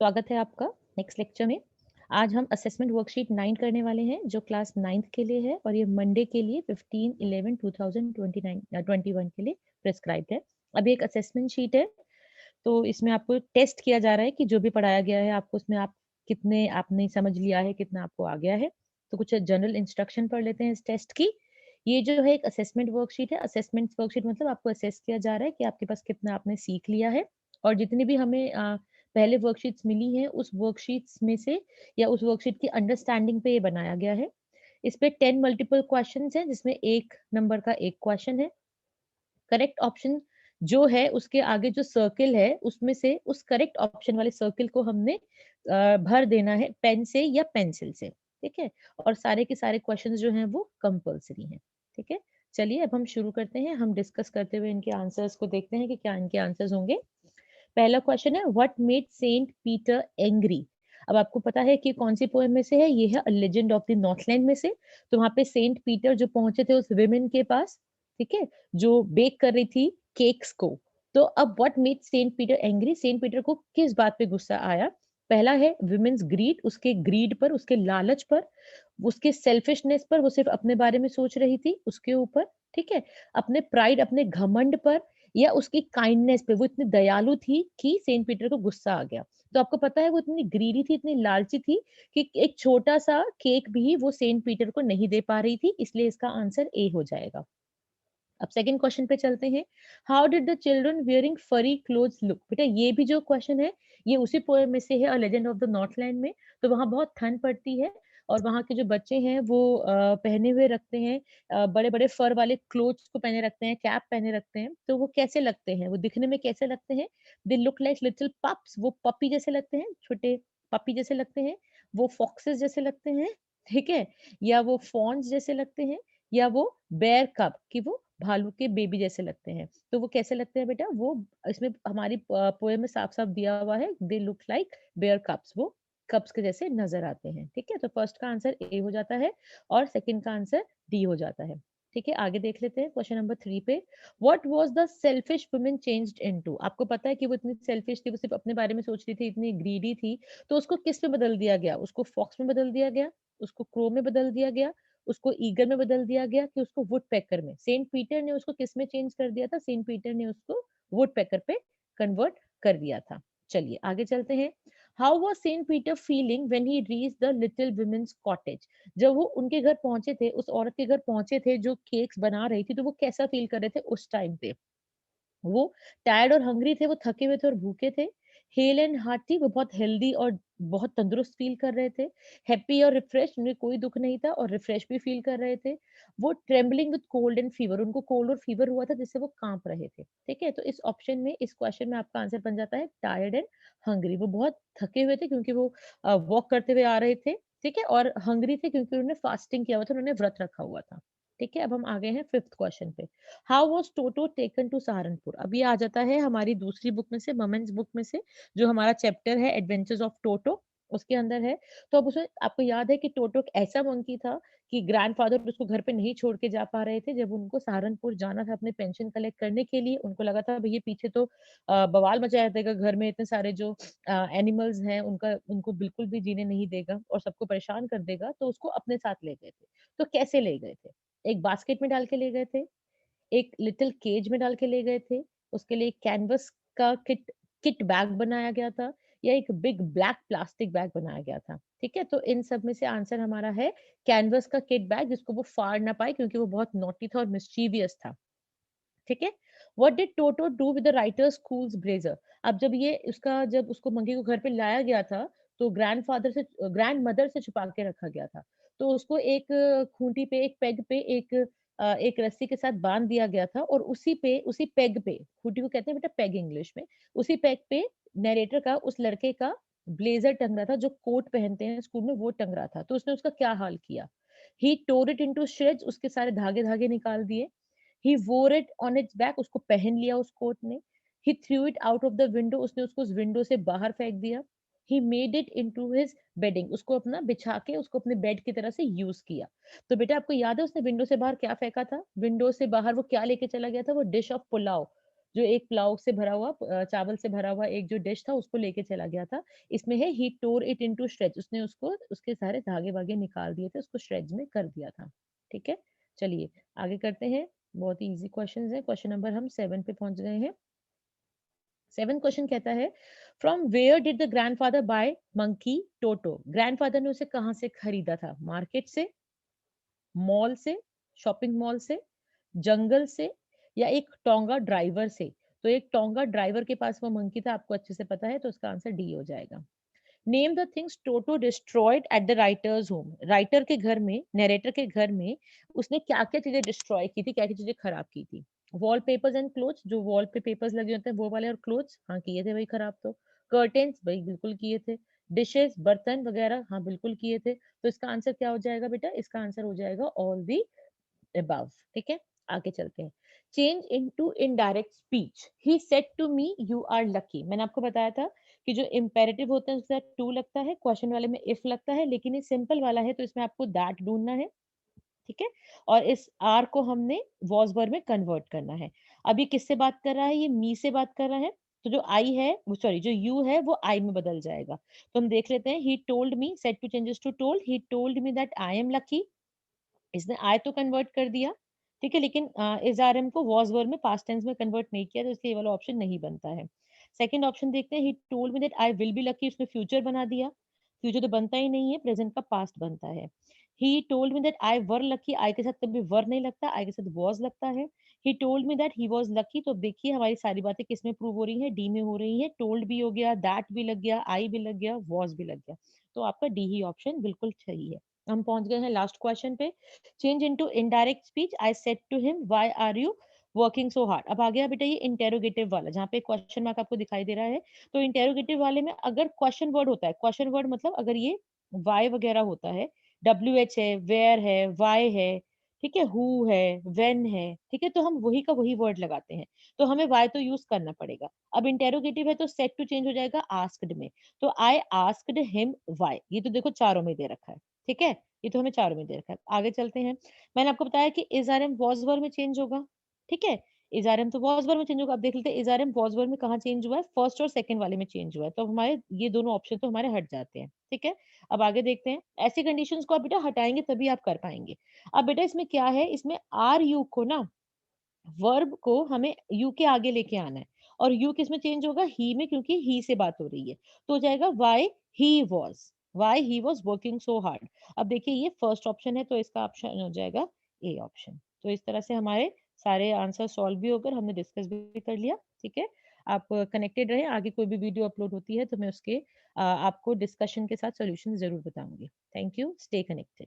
स्वागत है आपका नेक्स्ट लेक्चर में। आज हम असेसमेंट वर्कशीट 9 करने वाले हैं जो क्लास 9th के लिए है और ये मंडे के लिए 15/11/2021 के लिए प्रिस्क्राइब्ड है। अभी एक असेसमेंट शीट है, तो इसमें आपको टेस्ट किया जा रहा है कि जो भी पढ़ाया गया है आपको उसमें आप कितने आपने समझ लिया है, कितना आपको आ गया है। तो कुछ जनरल इंस्ट्रक्शन पढ़ लेते हैं इस टेस्ट की। ये जो है एक असेसमेंट वर्कशीट है। असेसमेंट वर्कशीट मतलब आपको असेस किया जा रहा है कि आपके पास कितना आपने सीख लिया है और जितनी भी हमें पहले वर्कशीट्स मिली हैं उस वर्कशीट्स में से या उस वर्कशीट की अंडरस्टैंडिंग पे ये बनाया गया है। इस पे 10 मल्टीपल क्वेश्चंस हैं जिसमें 1 नंबर का 1 क्वेश्चन है। करेक्ट ऑप्शन जो है उसके आगे जो सर्किल है उसमें से उस करेक्ट ऑप्शन वाले सर्किल को हमने भर देना है पेन से या पेंसिल से। ठीक है? और सारे के सारे क्वेश्चंस जो हैं वो कंपल्सरी हैं। ठीक है? चलिए अब हम शुरू करते हैं। हम डिस्कस करते हुए इनके आंसर्स को देखते हैं कि क्या इनके आंसर्स होंगे। पहला क्वेश्चन है what made Saint Peter angry. अब आपको पता है कि कौन सी पोएम में से है, ये है लेजेंड ऑफ द नॉर्थलैंड में से। तो वहां पे सेंट पीटर जो पहुंचे थे उस विमेन के पास, ठीक है, जो बेक कर रही थी केक्स को। तो अब what made Saint Peter angry, Saint Peter को किस बात पे गुस्सा आया। पहला है विमेन्स ग्रीड, उसके ग्रीड पर, उसके लालच पर, उसके सेल्फिशनेस पर, वो सिर्फ अपने बारे में सोच रही थी उसके ऊपर, ठीक है, अपने प्राइड, अपने घमंड पर, या उसकी काइंडनेस पे, वो इतनी दयालु थी कि सेंट पीटर को गुस्सा आ गया। तो आपको पता है वो इतनी ग्रीडी थी, इतनी लालची थी कि एक छोटा-सा केक भी वो सेंट पीटर को नहीं दे पा रही थी, इसलिए इसका आंसर ए हो जाएगा। अब सेकंड क्वेश्चन पे चलते हैं। How did the children wearing फरी क्लोथ्स लुक। बेटा ये भी जो क्वेश्चन है ये उसी पोएम में से है, a legend of the Northland में। तो वहाँ बहुत ठंड पड़ती है और वहाँ के जो बच्चे हैं वो पहने हुए रखते हैं, बड़े-बड़े फर वाले क्लोथ्स को पहने रखते हैं, कैप पहने रखते हैं। तो वो कैसे लगते हैं, वो दिखने में कैसे लगते हैं? दे लुक लाइक लिटिल पप्स, वो पपी जैसे लगते हैं, छोटे पपी जैसे लगते हैं, वो फॉक्सेस जैसे लगते हैं, ठीक है? या वो फॉन्स जैसे लगते हैं, या वो बेयर कब कि वो भालू के बेबी जैसे लगते हैं। तो वो कैसे लगते हैं बेटा? वो इसमें हमारी पोएम में साफ-साफ दिया हुआ है, they look like bear cubs, वो कब्स के जैसे नज़र आते हैं। ठीक है? तो फर्स्ट का आंसर ए हो जाता है और सेकंड का आंसर डी हो जाता है। ठीक है? आगे देख लेते हैं क्वेश्चन नंबर 3 पे। What was the selfish woman changed into. आपको पता है कि वो इतनी सेल्फिश थी, वो सिर्फ अपने बारे में सोच रही थी, इतनी ग्रीडी थी, तो उसको किस में बदल दिया गया? उसको फॉक्स में बदल दिया गया, उसको क्रो में बदल दिया गया, उसको ईगल में बदल दिया गया कि उसको वुडपेकर में। सेंट पीटर ने उसको किस में चेंज कर दिया था? सेंट पीटर ने उसको वुडपेकर पे कन्वर्ट कर दिया था। चलिए आगे चलते हैं। How was Saint Peter feeling when he reached the little women's cottage. जब वो उनके घर पहुंचे थे, उस औरत के घर पहुंचे थे जो केक्स बना रही थी, तो वो कैसा फील कर रहे थे उस टाइम पे? वो टायर्ड और हंग्री थे, वो थके हुए थे और भूखे थे। हेल एंड हार्टी, वो बहुत हेल्दी और बहुत तंदुरुस्त फील कर रहे थे। हैप्पी और रिफ्रेश्ड, उन्हें कोई दुःख नहीं था और रिफ्रेश भी फील कर रहे थे। वो trembling with cold and fever, उनको कोल्ड और फीवर हुआ था जिससे वो काँप रहे थे। ठीक है? तो इस ऑप्शन में, इस क्वेश्चन में आपका आंसर बन जाता है टायर्ड एंड हंग्री। वो बहुत थके हुए थे क्योंकि वो वॉक करते हुए आ रहे थे। ठीक है? और हंग्री थे क्योंकि उन्होंने फास्टिंग किया हुआ था, उन्होंने व्रत रखा हुआ था। ठीक है? अब हम आ गए हैं 5th क्वेश्चन पे। How was Toto taken to Saharanpur. अब ये आ जाता है हमारी दूसरी बुक में से, मोमेंट्स बुक में से, जो हमारा चैप्टर है एडवेंचर्स ऑफ टोटो, उसके अंदर है। तो अब उसमें आपको याद है कि टोटो एक ऐसा मंकी था कि ग्रैंडफादर उसको घर पे नहीं छोड़ के जा पा रहे थे। जब उनको सहारनपुर जाना था अपने पेंशन कलेक्ट करने के लिए, उनको लगा था भई ये पीछे तो बवाल मचाया देगा, घर में इतने सारे जो एनिमल्स हैं उनका, उनको बिल्कुल भी जीने नहीं देगा और सबको परेशान कर देगा, तो उसको अपने साथ ले गए थे। तो कैसे ले गए थे? एक बास्केट में डाल के ले गए थे, एक लिटिल केज में डाल के ले गए थे, उसके लिए कैनवस का किट किट बैग बनाया गया था, या एक बिग ब्लैक प्लास्टिक बैग बनाया गया था। ठीक है? तो इन सब में से आंसर हमारा है कैनवस का किट बैग, जिसको वो फाड़ ना पाए क्योंकि वो बहुत नॉटी था और मिस्चीवियस था। ठीक है? What did toto do with the writers schools blazer. अब जब ये उसका, जब उसको मंकी को घर पे लाया गया था, तो ग्रैंडफादर से, ग्रैंडमदर से छुपा के रखा गया था। तो उसको एक खूंटी पे, एक पेग पे, एक रस्सी के साथ बाँध दिया गया था और उसी पे, उसी पेग पे, खूंटी को कहते हैं बेटा पेग इंग्लिश में, उसी पेग पे नैरेटर का, उस लड़के का ब्लेज़र टंग रहा था, जो कोट पहनते हैं स्कूल में, वो टंग रहा था। तो उसने उसका क्या हाल किया? ही टोर इट इंटू श्रेड्स, उसके सारे धागे-धागे निकाल दिए। ही वोर इट ऑन इट्स बैक, उसको पहन लिया उस कोट ने। He threw it out of the window, उसने उसको उस विंडो से बाहर फेंक दिया। He made it into his bedding, उसको अपना बिछा के उसको अपने बेड की तरह से यूज किया। तो बेटा आपको याद है उसने विंडो से बाहर क्या फेंका था? विंडो से बाहर वो क्या लेके चला गया था? वो डिश ऑफ पुलाव, जो एक पुलाव से भरा हुआ चावल से भरा हुआ एक जो डिश था उसको लेके चला गया था। इसमें है ही टोर इट इनटू श्रेड्स, उसने उसको उसके सारे धागे-वागे निकाल दिए थे, उसको श्रेड्स में कर दिया था। ठीक है? चलिए आगे करते हैं। बहुत ही ईज़ी क्वेश्चंस हैं। क्वेश्चन नंबर हम 7 पे पहुँच गए हैं। 7 क्वेश्चन कहता है from where did the grandfather buy monkey Toto? Grandfather ने उसे कहाँ से खरीदा था? मार्केट से, मॉल से, शॉपिंग मॉल से, जंगल से या एक टोंगा ड्राइवर से? तो एक टोंगा ड्राइवर के पास वो मंकी था, आपको अच्छे से पता है, तो उसका आंसर डी हो जाएगा। Name the things toto destroyed at the writers home. Writer के घर में, नरेटर के घर में उसने क्या-क्या चीजें डिस्ट्रॉय की थी, क्या-क्या चीजें खराब की थी? वॉल पेपर्स एंड क्लोथ्स, जो वॉल पे पेपर्स लगे होते हैं वो वाले, और क्लोथ्स, हाँ किए थे भाई खराब तो। कर्टेन्स, भाई बिल्कुल किए थे। डिशेस, बर्तन वगैरह, हाँ बिल्कुल किए थे। तो इसका आंसर क्या हो जाएगा बेटा? इसका आंसर हो जाएगा ऑल दी अबव। ठीक है, आगे चलते हैं। Change into indirect speech. He said to me you are lucky. मैंने आपको बताया था कि जो इम्पेरेटिव होते हैं उसके साथ टू लगता है, क्वेश्चन वाले में इफ लगता है, लेकिन ये सिंपल वाला है तो इसमें आपको दैट ढूंढना है। ठीक है, और इस आर को हमने वॉज वर्ब में कन्वर्ट करना है। अब ये किससे बात कर रहा है? ये मी से बात कर रहा है। तो जो आई है वो, सॉरी, जो यू है वो आई में बदल जाएगा। तो हम देख लेते हैं। He told me, said to changes to told. He told me that I am lucky. इसने आई तो कन्वर्ट कर दिया, ठीक है, लेकिन इस आरएम को वाज वर्ब में पास्ट टेंस में कन्वर्ट नहीं किया, तो इसलिए ये वाला ऑप्शन नहीं बनता है। सेकंड ऑप्शन देखते हैं। He told me that I will be lucky, उसने फ्यूचर बना दिया। फ्यूचर तो बनता ही नहीं है, प्रेजेंट का पास्ट बनता है। He told me that I were lucky, I के साथ कभी वर नहीं लगता, आई के साथ वाज लगता है। He told me that he was lucky, तो देखिए हमारी सारी बातें किस में प्रूव हो रही है? डी में हो रही है। टोल्ड भी हो गया, दैट भी लग गया, आई भी लग गया, वाज भी लग गया। तो आपका डी ही ऑप्शन बिल्कुल सही है। हम पहुंच गए हैं लास्ट क्वेश्चन पे। Change into indirect speech. I said to him why are you working so hard. अब आ गया बेटा ये इंटेरोगेटिव वाला, जहाँ पे क्वेश्चन मार्क आपको दिखाई दे रहा है। तो इंटेरोगेटिव वाले में अगर क्वेश्चन वर्ड होता है, क्वेश्चन वर्ड मतलब अगर ये वाई वगैरह होता है, डब्ल्यू एच है, वेयर है, वाई है, ठीक है, हु है, वेन है, ठीक है, तो हम वही का वही वर्ड लगाते हैं। तो हमें वाई तो यूज करना पड़ेगा। अब इंटेरोगेटिव है तो सेड टू चेंज हो जाएगा आस्क्ड में। तो आई आस्क्ड हिम वाई। ये तो देखो चारों में दे रखा है। ठीक है, ये तो हमें चारों में दे रखा है। आगे चलते हैं। मैंने आपको बताया कि इज़ारम वॉज वर्ब में चेंज होगा। ठीक है, इज़ारम तो वॉज वर्ब में चेंज होगा। अब देख लेते हैं इज़ारम वॉज वर्ब में कहाँ चेंज हुआ है? फर्स्ट और सेकंड वाले में चेंज हुआ है। तो हमारे ये दोनों ऑप्शन तो हमारे हट जाते हैं। ठीक है, अब आगे देखते हैं। ऐसी कंडीशंस को आप बेटा हटाएंगे तभी आप कर पाएंगे। अब बेटा इसमें क्या है? इसमें आर यू को ना, वर्ब को हमें यू के आगे लेके आना है। और यू किस में चेंज होगा? ही में, क्योंकि ही से बात हो रही है। तो हो जाएगा why he was working so hard. अब देखिए ये फर्स्ट ऑप्शन है, तो इसका ऑप्शन हो जाएगा ए ऑप्शन। तो इस तरह से हमारे सारे आंसर सॉल्व भी होकर हमने डिस्कस भी कर लिया। ठीक है, आप कनेक्टेड रहे। आगे कोई भी वीडियो अपलोड होती है तो मैं उसके आपको डिस्कशन के साथ सॉल्यूशन जरूर बताऊंगी। Thank you, stay connected.